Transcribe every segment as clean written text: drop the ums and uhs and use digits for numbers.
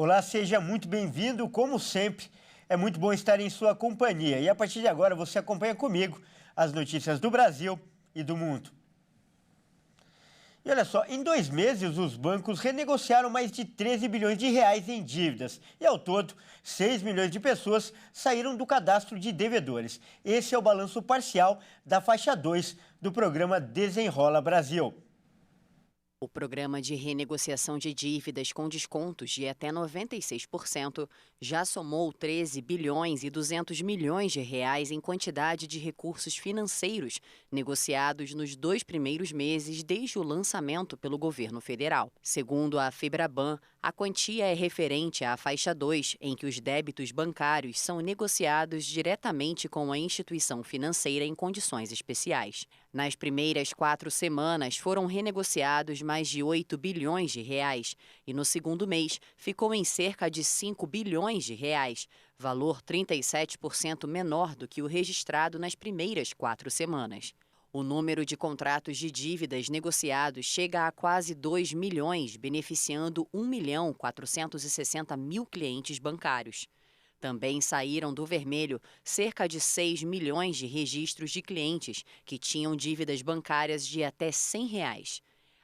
Olá, seja muito bem-vindo. Como sempre, é muito bom estar em sua companhia. E a partir de agora você acompanha comigo as notícias do Brasil e do mundo. E olha só, em 2 meses os bancos renegociaram mais de 13 bilhões de reais em dívidas. E ao todo, 6 milhões de pessoas saíram do cadastro de devedores. Esse é o balanço parcial da faixa 2 do programa Desenrola Brasil. O programa de renegociação de dívidas com descontos de até 96% já somou 13 bilhões e 200 milhões de reais em quantidade de recursos financeiros negociados nos 2 primeiros meses desde o lançamento pelo governo federal. Segundo a Febraban, a quantia é referente à faixa 2, em que os débitos bancários são negociados diretamente com a instituição financeira em condições especiais. Nas primeiras 4 semanas, foram renegociados mais de 8 bilhões de reais e no segundo mês ficou em cerca de 5 bilhões de reais, valor 37% menor do que o registrado nas primeiras 4 semanas. O número de contratos de dívidas negociados chega a quase 2 milhões, beneficiando 1.460.000 clientes bancários. Também saíram do vermelho cerca de 6 milhões de registros de clientes que tinham dívidas bancárias de até R$ 100.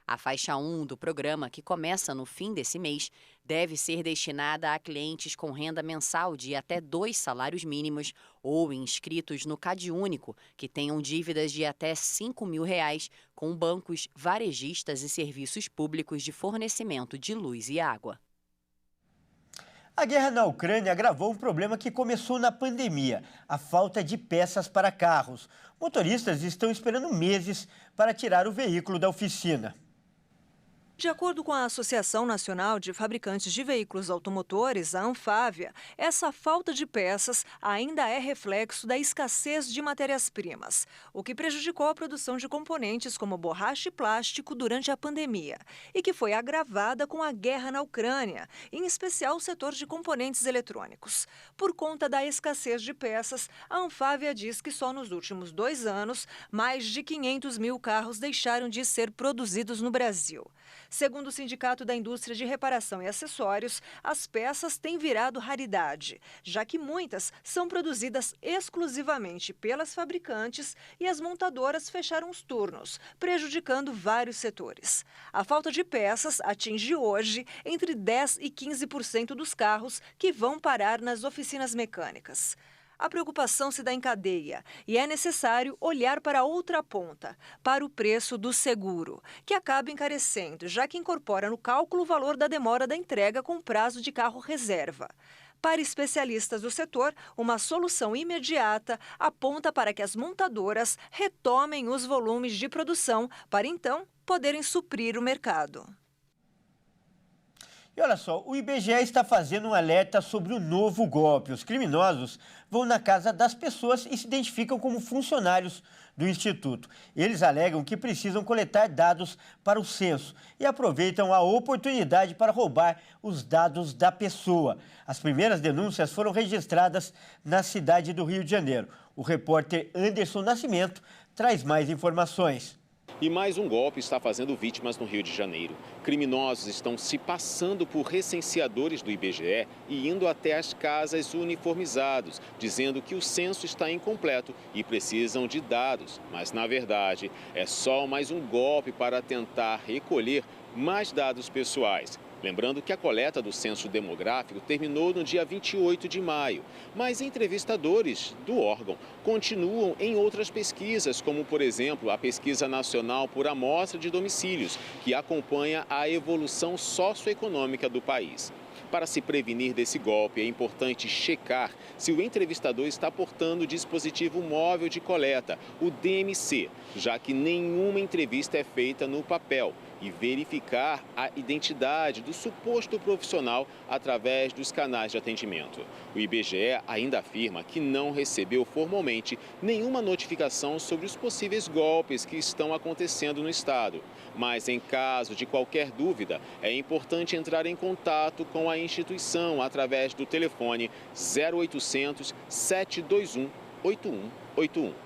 A faixa 1 do programa, que começa no fim desse mês, deve ser destinada a clientes com renda mensal de até 2 salários mínimos ou inscritos no CadÚnico, que tenham dívidas de até R$ 5.000 com bancos, varejistas e serviços públicos de fornecimento de luz e água. A guerra na Ucrânia agravou um problema que começou na pandemia, a falta de peças para carros. Motoristas estão esperando meses para tirar o veículo da oficina. De acordo com a Associação Nacional de Fabricantes de Veículos Automotores, a Anfávia, essa falta de peças ainda é reflexo da escassez de matérias-primas, o que prejudicou a produção de componentes como borracha e plástico durante a pandemia, e que foi agravada com a guerra na Ucrânia, em especial o setor de componentes eletrônicos. Por conta da escassez de peças, a Anfávia diz que só nos últimos 2 anos, mais de 500 mil carros deixaram de ser produzidos no Brasil. Segundo o Sindicato da Indústria de Reparação e Acessórios, as peças têm virado raridade, já que muitas são produzidas exclusivamente pelas fabricantes e as montadoras fecharam os turnos, prejudicando vários setores. A falta de peças atinge hoje entre 10% e 15% dos carros que vão parar nas oficinas mecânicas. A preocupação se dá em cadeia e é necessário olhar para outra ponta, para o preço do seguro, que acaba encarecendo, já que incorpora no cálculo o valor da demora da entrega com prazo de carro reserva. Para especialistas do setor, uma solução imediata aponta para que as montadoras retomem os volumes de produção para então poderem suprir o mercado. E olha só, o IBGE está fazendo um alerta sobre o novo golpe. Os criminosos vão na casa das pessoas e se identificam como funcionários do Instituto. Eles alegam que precisam coletar dados para o censo e aproveitam a oportunidade para roubar os dados da pessoa. As primeiras denúncias foram registradas na cidade do Rio de Janeiro. O repórter Anderson Nascimento traz mais informações. E mais um golpe está fazendo vítimas no Rio de Janeiro. Criminosos estão se passando por recenseadores do IBGE e indo até as casas uniformizados, dizendo que o censo está incompleto e precisam de dados. Mas, na verdade, é só mais um golpe para tentar recolher mais dados pessoais. Lembrando que a coleta do censo demográfico terminou no dia 28 de maio, mas entrevistadores do órgão continuam em outras pesquisas, como, por exemplo, a Pesquisa Nacional por Amostra de Domicílios, que acompanha a evolução socioeconômica do país. Para se prevenir desse golpe, é importante checar se o entrevistador está portando o dispositivo móvel de coleta, o DMC, já que nenhuma entrevista é feita no papel, e verificar a identidade do suposto profissional através dos canais de atendimento. O IBGE ainda afirma que não recebeu formalmente nenhuma notificação sobre os possíveis golpes que estão acontecendo no estado. Mas, em caso de qualquer dúvida, é importante entrar em contato com a instituição através do telefone 0800 721 8181.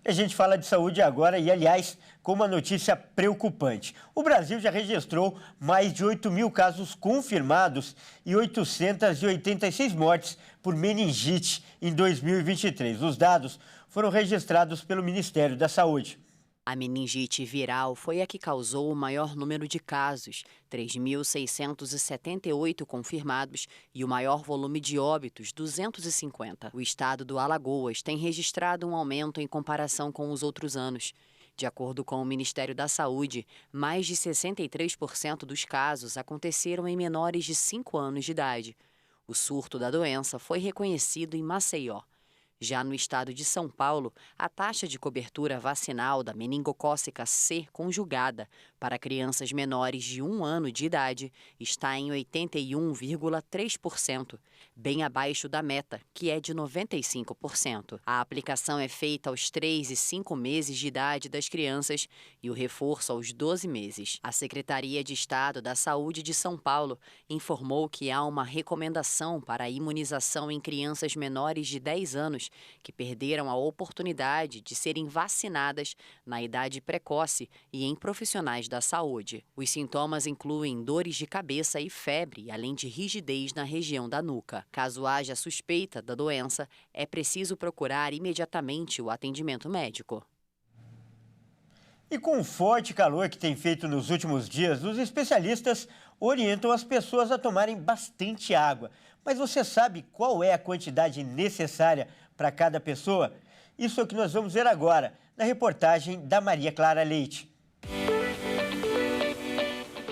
A gente fala de saúde agora e, aliás, com uma notícia preocupante. O Brasil já registrou mais de 8 mil casos confirmados e 886 mortes por meningite em 2023. Os dados foram registrados pelo Ministério da Saúde. A meningite viral foi a que causou o maior número de casos, 3.678 confirmados, e o maior volume de óbitos, 250. O estado do Alagoas tem registrado um aumento em comparação com os outros anos. De acordo com o Ministério da Saúde, mais de 63% dos casos aconteceram em menores de 5 anos de idade. O surto da doença foi reconhecido em Maceió. Já no estado de São Paulo, a taxa de cobertura vacinal da meningocócica C conjugada para crianças menores de 1 ano de idade está em 81,3%, bem abaixo da meta, que é de 95%. A aplicação é feita aos 3 e 5 meses de idade das crianças e o reforço aos 12 meses. A Secretaria de Estado da Saúde de São Paulo informou que há uma recomendação para a imunização em crianças menores de 10 anos que perderam a oportunidade de serem vacinadas na idade precoce e em profissionais da saúde. Os sintomas incluem dores de cabeça e febre, além de rigidez na região da nuca. Caso haja suspeita da doença, é preciso procurar imediatamente o atendimento médico. E com o forte calor que tem feito nos últimos dias, os especialistas orientam as pessoas a tomarem bastante água. Mas você sabe qual é a quantidade necessária para cada pessoa? Isso é o que nós vamos ver agora, na reportagem da Maria Clara Leite.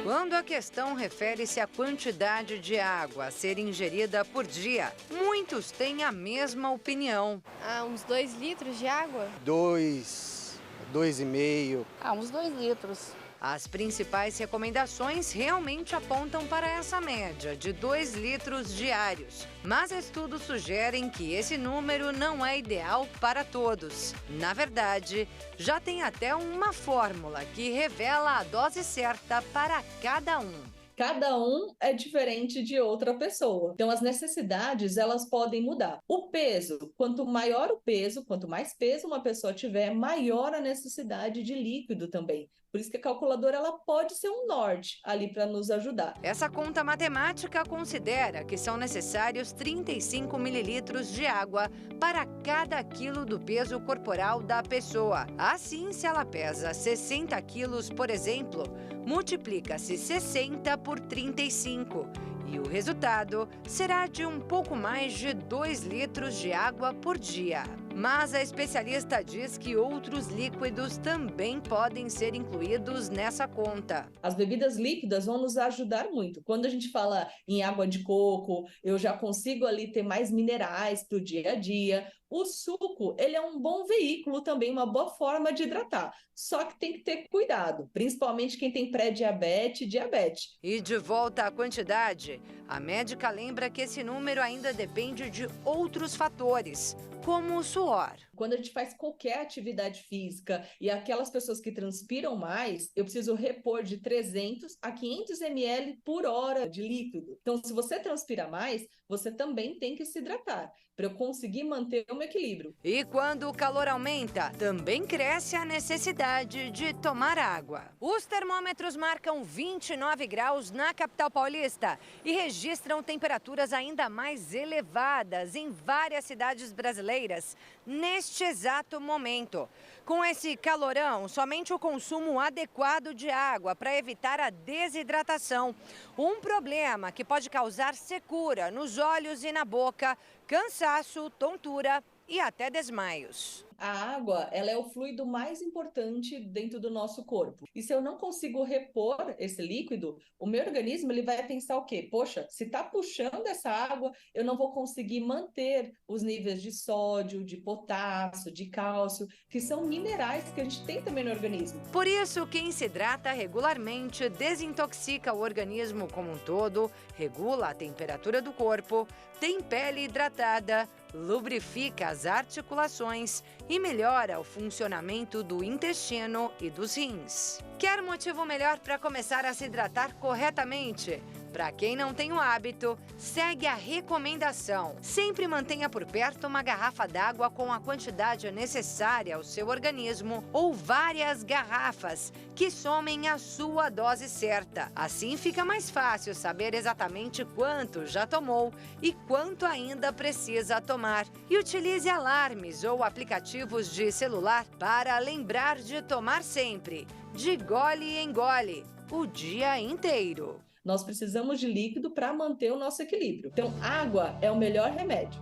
Quando a questão refere-se à quantidade de água a ser ingerida por dia, muitos têm a mesma opinião. Uns 2 litros de água? 2,5. Uns 2 litros. As principais recomendações realmente apontam para essa média de 2 litros diários. Mas estudos sugerem que esse número não é ideal para todos. Na verdade, já tem até uma fórmula que revela a dose certa para cada um. Cada um é diferente de outra pessoa. Então, as necessidades, elas podem mudar. O peso, quanto maior o peso, quanto mais peso uma pessoa tiver, maior a necessidade de líquido também. Por isso que a calculadora ela pode ser um norte ali para nos ajudar. Essa conta matemática considera que são necessários 35 mililitros de água para cada quilo do peso corporal da pessoa. Assim, se ela pesa 60 quilos, por exemplo, multiplica-se 60 por 35. E o resultado será de um pouco mais de 2 litros de água por dia. Mas a especialista diz que outros líquidos também podem ser incluídos nessa conta. As bebidas líquidas vão nos ajudar muito. Quando a gente fala em água de coco, eu já consigo ali ter mais minerais para o dia a dia. O suco, ele é um bom veículo também, uma boa forma de hidratar. Só que tem que ter cuidado, principalmente quem tem pré-diabetes e diabetes. E de volta à quantidade, a médica lembra que esse número ainda depende de outros fatores, como o suor. Quando a gente faz qualquer atividade física e aquelas pessoas que transpiram mais, eu preciso repor de 300 a 500 ml por hora de líquido. Então, se você transpira mais, você também tem que se hidratar, para eu conseguir manter um equilíbrio. E quando o calor aumenta, também cresce a necessidade de tomar água. Os termômetros marcam 29 graus na capital paulista e registram temperaturas ainda mais elevadas em várias cidades brasileiras neste exato momento. Com esse calorão, somente o consumo adequado de água para evitar a desidratação. Um problema que pode causar secura nos olhos e na boca, cansaço, tontura e até desmaios. A água, ela é o fluido mais importante dentro do nosso corpo. E se eu não consigo repor esse líquido, o meu organismo ele vai pensar o quê? Poxa, se está puxando essa água, eu não vou conseguir manter os níveis de sódio, de potássio, de cálcio, que são minerais que a gente tem também no organismo. Por isso, quem se hidrata regularmente desintoxica o organismo como um todo, regula a temperatura do corpo, tem pele hidratada, lubrifica as articulações e melhora o funcionamento do intestino e dos rins. Quer motivo melhor para começar a se hidratar corretamente? Para quem não tem o hábito, segue a recomendação. Sempre mantenha por perto uma garrafa d'água com a quantidade necessária ao seu organismo ou várias garrafas que somem a sua dose certa. Assim fica mais fácil saber exatamente quanto já tomou e quanto ainda precisa tomar. E utilize alarmes ou aplicativos de celular para lembrar de tomar sempre, de gole em gole, o dia inteiro. Nós precisamos de líquido para manter o nosso equilíbrio. Então, água é o melhor remédio.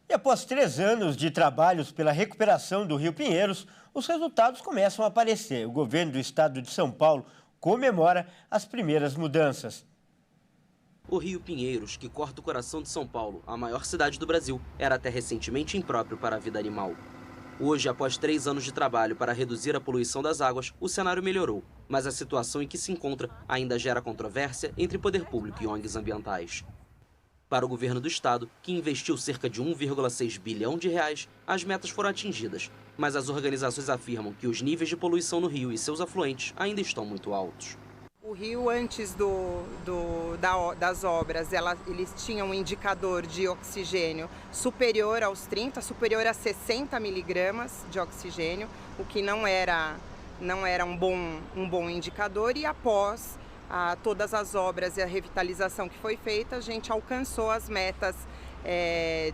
E após 3 anos de trabalhos pela recuperação do Rio Pinheiros, os resultados começam a aparecer. O governo do estado de São Paulo comemora as primeiras mudanças. O Rio Pinheiros, que corta o coração de São Paulo, a maior cidade do Brasil, era até recentemente impróprio para a vida animal. Hoje, após 3 anos de trabalho para reduzir a poluição das águas, o cenário melhorou, mas a situação em que se encontra ainda gera controvérsia entre poder público e ONGs ambientais. Para o governo do estado, que investiu cerca de 1,6 bilhão de reais, as metas foram atingidas, mas as organizações afirmam que os níveis de poluição no rio e seus afluentes ainda estão muito altos. O rio, antes das obras, eles tinham um indicador de oxigênio superior aos 30, superior a 60 miligramas de oxigênio, o que não era um bom indicador. E após todas as obras e a revitalização que foi feita, a gente alcançou as metas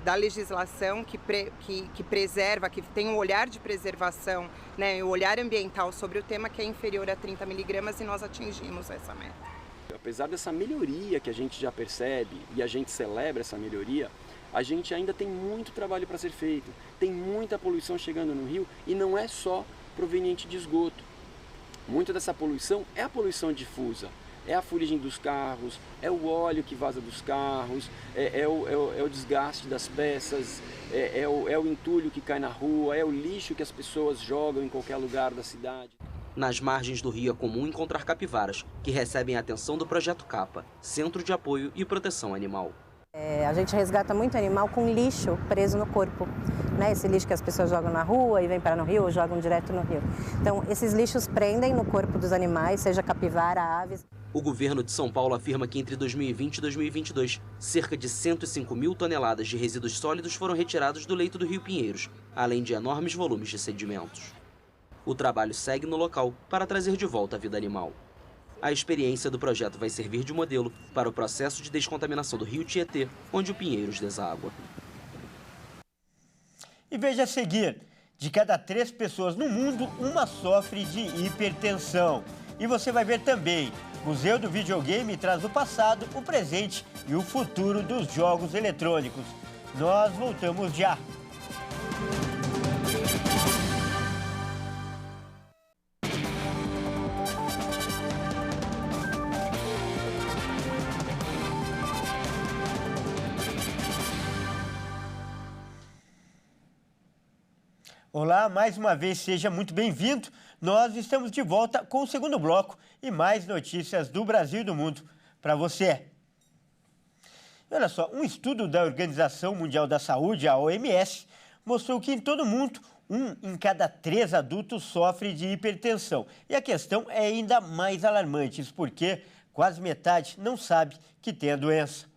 da legislação que preserva, que tem um olhar de preservação, né, o olhar ambiental sobre o tema, que é inferior a 30 miligramas, e nós atingimos essa meta. Apesar dessa melhoria que a gente já percebe e a gente celebra essa melhoria, a gente ainda tem muito trabalho para ser feito. Tem muita poluição chegando no rio e não é só proveniente de esgoto. Muita dessa poluição é a poluição difusa. É a fuligem dos carros, é o óleo que vaza dos carros, é o desgaste das peças, é o entulho que cai na rua, é o lixo que as pessoas jogam em qualquer lugar da cidade. Nas margens do rio é comum encontrar capivaras, que recebem a atenção do Projeto CAPA, Centro de Apoio e Proteção Animal. A gente resgata muito animal com lixo preso no corpo, né? Esse lixo que as pessoas jogam na rua e vem parar no rio ou jogam direto no rio. Então, esses lixos prendem no corpo dos animais, seja capivara, aves. O governo de São Paulo afirma que entre 2020 e 2022, cerca de 105 mil toneladas de resíduos sólidos foram retirados do leito do Rio Pinheiros, além de enormes volumes de sedimentos. O trabalho segue no local para trazer de volta a vida animal. A experiência do projeto vai servir de modelo para o processo de descontaminação do Rio Tietê, onde o Pinheiros deságua. E veja a seguir, de cada 3 pessoas no mundo, uma sofre de hipertensão. E você vai ver também, Museu do Videogame traz o passado, o presente e o futuro dos jogos eletrônicos. Nós voltamos já. Olá, mais uma vez, seja muito bem-vindo. Nós estamos de volta com o segundo bloco e mais notícias do Brasil e do mundo para você. E olha só, um estudo da Organização Mundial da Saúde, a OMS, mostrou que em todo o mundo, 1 em cada 3 adultos sofre de hipertensão. E a questão é ainda mais alarmante, isso porque quase metade não sabe que tem a doença.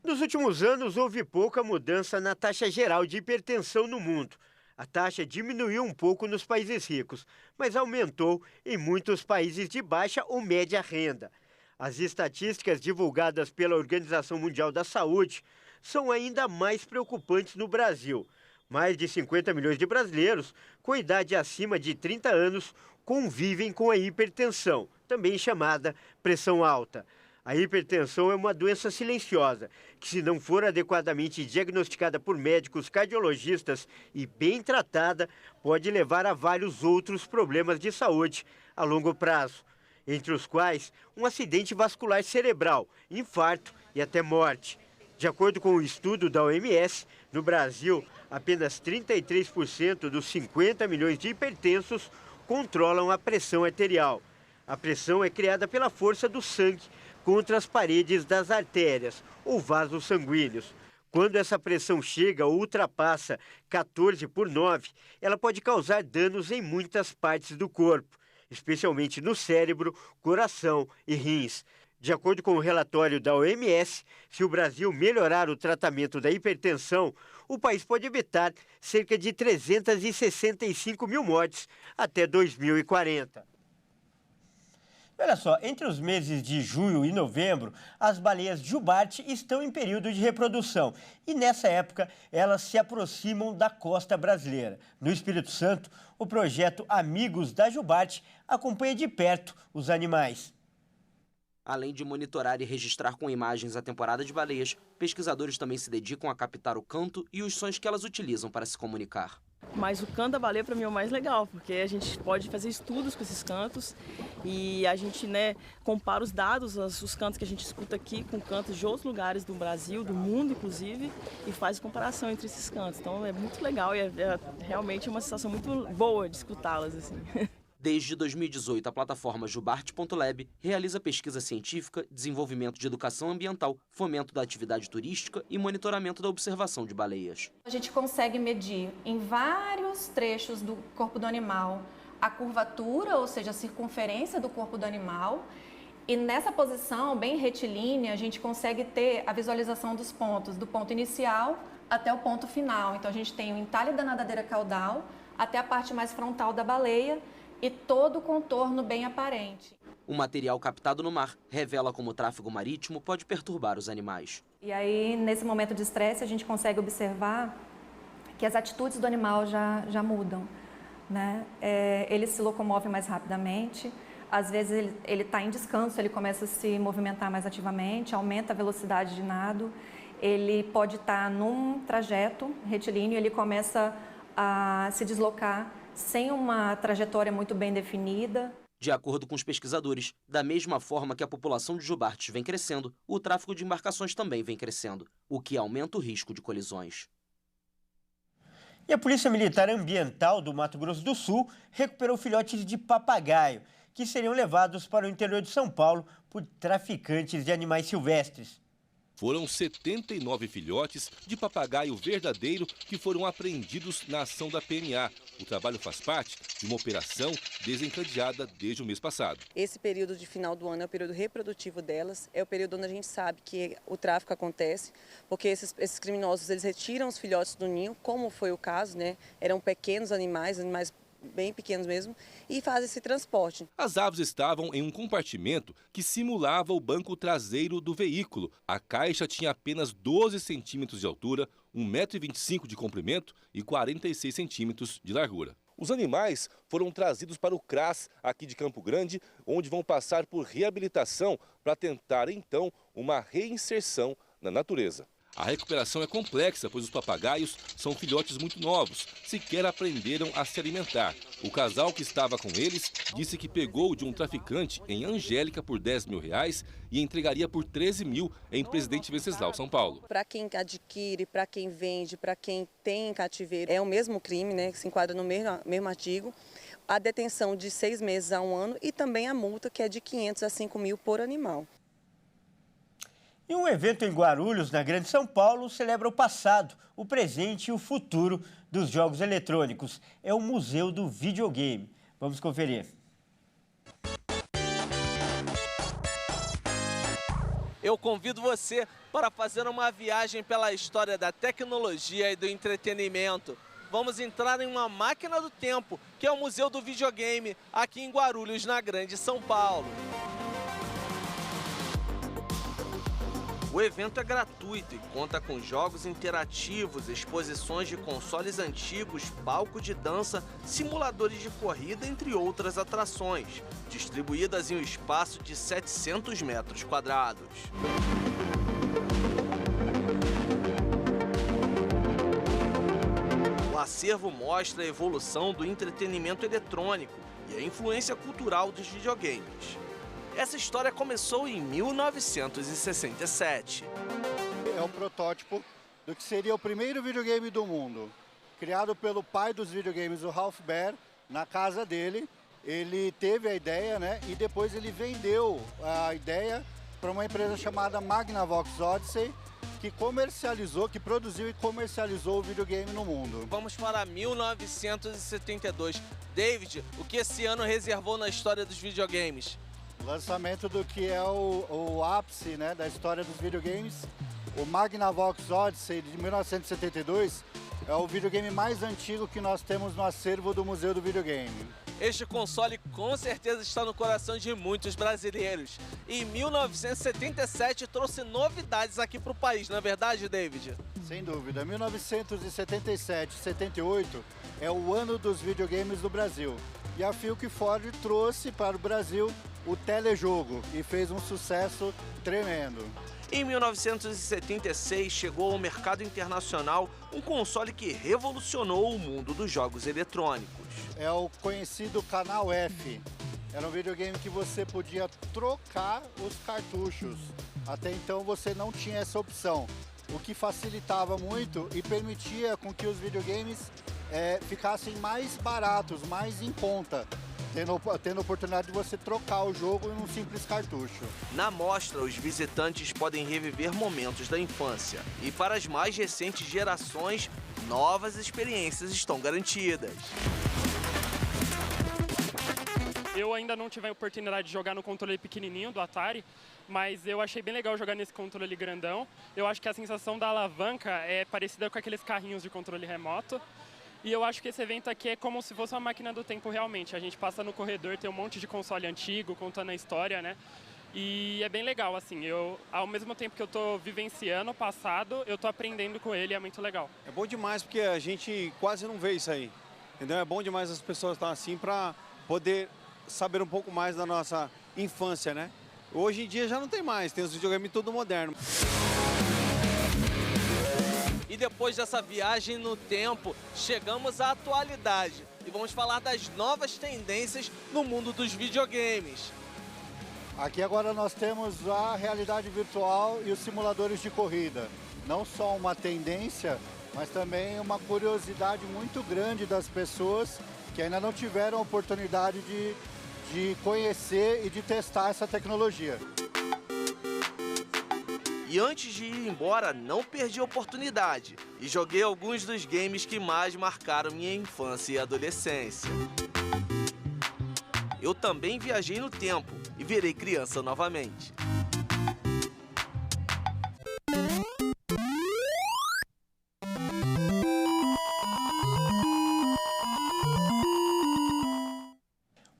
Nos últimos anos, houve pouca mudança na taxa geral de hipertensão no mundo. A taxa diminuiu um pouco nos países ricos, mas aumentou em muitos países de baixa ou média renda. As estatísticas divulgadas pela Organização Mundial da Saúde são ainda mais preocupantes no Brasil. Mais de 50 milhões de brasileiros com idade acima de 30 anos convivem com a hipertensão, também chamada pressão alta. A hipertensão é uma doença silenciosa, que se não for adequadamente diagnosticada por médicos cardiologistas e bem tratada, pode levar a vários outros problemas de saúde a longo prazo, entre os quais um acidente vascular cerebral, infarto e até morte. De acordo com o estudo da OMS, no Brasil, apenas 33% dos 50 milhões de hipertensos controlam a pressão arterial. A pressão é criada pela força do sangue contra as paredes das artérias ou vasos sanguíneos. Quando essa pressão chega ou ultrapassa 14/9, ela pode causar danos em muitas partes do corpo, especialmente no cérebro, coração e rins. De acordo com o relatório da OMS, se o Brasil melhorar o tratamento da hipertensão, o país pode evitar cerca de 365 mil mortes até 2040. Olha só, entre os meses de junho e novembro, as baleias jubarte estão em período de reprodução e nessa época elas se aproximam da costa brasileira. No Espírito Santo, o projeto Amigos da Jubarte acompanha de perto os animais. Além de monitorar e registrar com imagens a temporada de baleias, pesquisadores também se dedicam a captar o canto e os sons que elas utilizam para se comunicar. Mas o canto da baleia para mim é o mais legal, porque a gente pode fazer estudos com esses cantos e a gente, compara os dados, os cantos que a gente escuta aqui com cantos de outros lugares do Brasil, do mundo inclusive, e faz comparação entre esses cantos. Então é muito legal e é realmente uma sensação muito boa de escutá-las assim. Desde 2018, a plataforma Jubarte.lab realiza pesquisa científica, desenvolvimento de educação ambiental, fomento da atividade turística e monitoramento da observação de baleias. A gente consegue medir em vários trechos do corpo do animal a curvatura, ou seja, a circunferência do corpo do animal. E nessa posição bem retilínea, a gente consegue ter a visualização dos pontos, do ponto inicial até o ponto final. Então a gente tem o entalhe da nadadeira caudal até a parte mais frontal da baleia, e todo o contorno bem aparente. O material captado no mar revela como o tráfego marítimo pode perturbar os animais. E aí, nesse momento de estresse, a gente consegue observar que as atitudes do animal já mudam, né? Ele se locomove mais rapidamente, às vezes ele está em descanso, ele começa a se movimentar mais ativamente, aumenta a velocidade de nado, ele pode estar num trajeto retilíneo, ele começa a se deslocar sem uma trajetória muito bem definida. De acordo com os pesquisadores, da mesma forma que a população de jubartes vem crescendo, o tráfego de embarcações também vem crescendo, o que aumenta o risco de colisões. E a Polícia Militar Ambiental do Mato Grosso do Sul recuperou filhotes de papagaio, que seriam levados para o interior de São Paulo por traficantes de animais silvestres. Foram 79 filhotes de papagaio verdadeiro que foram apreendidos na ação da PMA. O trabalho faz parte de uma operação desencadeada desde o mês passado. Esse período de final do ano é o período reprodutivo delas, é o período onde a gente sabe que o tráfico acontece, porque esses criminosos eles retiram os filhotes do ninho, como foi o caso, né? Eram pequenos animais bem pequenos mesmo, e fazem esse transporte. As aves estavam em um compartimento que simulava o banco traseiro do veículo. A caixa tinha apenas 12 centímetros de altura, 1,25 m de comprimento e 46 centímetros de largura. Os animais foram trazidos para o CRAS, aqui de Campo Grande, onde vão passar por reabilitação para tentar, então, uma reinserção na natureza. A recuperação é complexa, pois os papagaios são filhotes muito novos, sequer aprenderam a se alimentar. O casal que estava com eles disse que pegou de um traficante em Angélica por R$10 mil e entregaria por 13 mil em Presidente Venceslau, São Paulo. Para quem adquire, para quem vende, para quem tem em cativeiro, é o mesmo crime, né, que se enquadra no mesmo artigo. A detenção de 6 meses a 1 ano e também a multa, que é de 500 a 5 mil por animal. E um evento em Guarulhos, na Grande São Paulo, celebra o passado, o presente e o futuro dos jogos eletrônicos. É o Museu do Videogame. Vamos conferir. Eu convido você para fazer uma viagem pela história da tecnologia e do entretenimento. Vamos entrar em uma máquina do tempo, que é o Museu do Videogame, aqui em Guarulhos, na Grande São Paulo. O evento é gratuito e conta com jogos interativos, exposições de consoles antigos, palco de dança, simuladores de corrida, entre outras atrações, distribuídas em um espaço de 700 metros quadrados. O acervo mostra a evolução do entretenimento eletrônico e a influência cultural dos videogames. Essa história começou em 1967. É o protótipo do que seria o primeiro videogame do mundo. Criado pelo pai dos videogames, o Ralph Baer, na casa dele. Ele teve a ideia, né? E depois ele vendeu a ideia para uma empresa chamada Magnavox Odyssey, que produziu e comercializou o videogame no mundo. Vamos para 1972. David, o que esse ano reservou na história dos videogames? Lançamento do que é o ápice, né, da história dos videogames. O Magnavox Odyssey de 1972 é o videogame mais antigo que nós temos no acervo do Museu do Videogame. Este console com certeza está no coração de muitos brasileiros. Em 1977 trouxe novidades aqui para o país, não é verdade, David? Sem dúvida. 1977 e 78 é o ano dos videogames do Brasil. E a Philco Ford trouxe para o Brasil o telejogo e fez um sucesso tremendo. Em 1976 chegou ao mercado internacional um console que revolucionou o mundo dos jogos eletrônicos. É o conhecido Canal F. Era um videogame que você podia trocar os cartuchos. Até então você não tinha essa opção, o que facilitava muito e permitia com que os videogames ficassem mais baratos, mais em conta, tendo a oportunidade de você trocar o jogo em um simples cartucho. Na mostra, os visitantes podem reviver momentos da infância. E para as mais recentes gerações, novas experiências estão garantidas. Eu ainda não tive a oportunidade de jogar no controle pequenininho do Atari, mas eu achei bem legal jogar nesse controle grandão. Eu acho que a sensação da alavanca é parecida com aqueles carrinhos de controle remoto. E eu acho que esse evento aqui é como se fosse uma máquina do tempo realmente. A gente passa no corredor, tem um monte de console antigo, contando a história, né? E é bem legal, assim. Ao mesmo tempo que eu tô vivenciando o passado, eu tô aprendendo com ele, é muito legal. É bom demais porque a gente quase não vê isso aí, entendeu? É bom demais as pessoas estar assim para poder saber um pouco mais da nossa infância, né? Hoje em dia já não tem mais, tem os videogames tudo moderno. E depois dessa viagem no tempo, chegamos à atualidade e vamos falar das novas tendências no mundo dos videogames. Aqui agora nós temos a realidade virtual e os simuladores de corrida. Não só uma tendência, mas também uma curiosidade muito grande das pessoas que ainda não tiveram a oportunidade de conhecer e de testar essa tecnologia. E antes de ir embora, não perdi a oportunidade e joguei alguns dos games que mais marcaram minha infância e adolescência. Eu também viajei no tempo e virei criança novamente.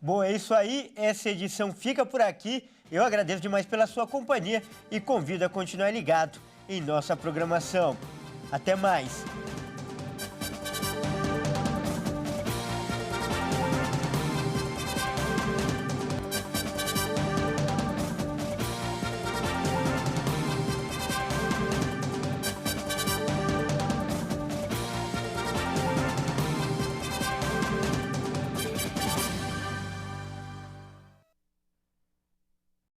Bom, é isso aí. Essa edição fica por aqui. Eu agradeço demais pela sua companhia e convido a continuar ligado em nossa programação. Até mais!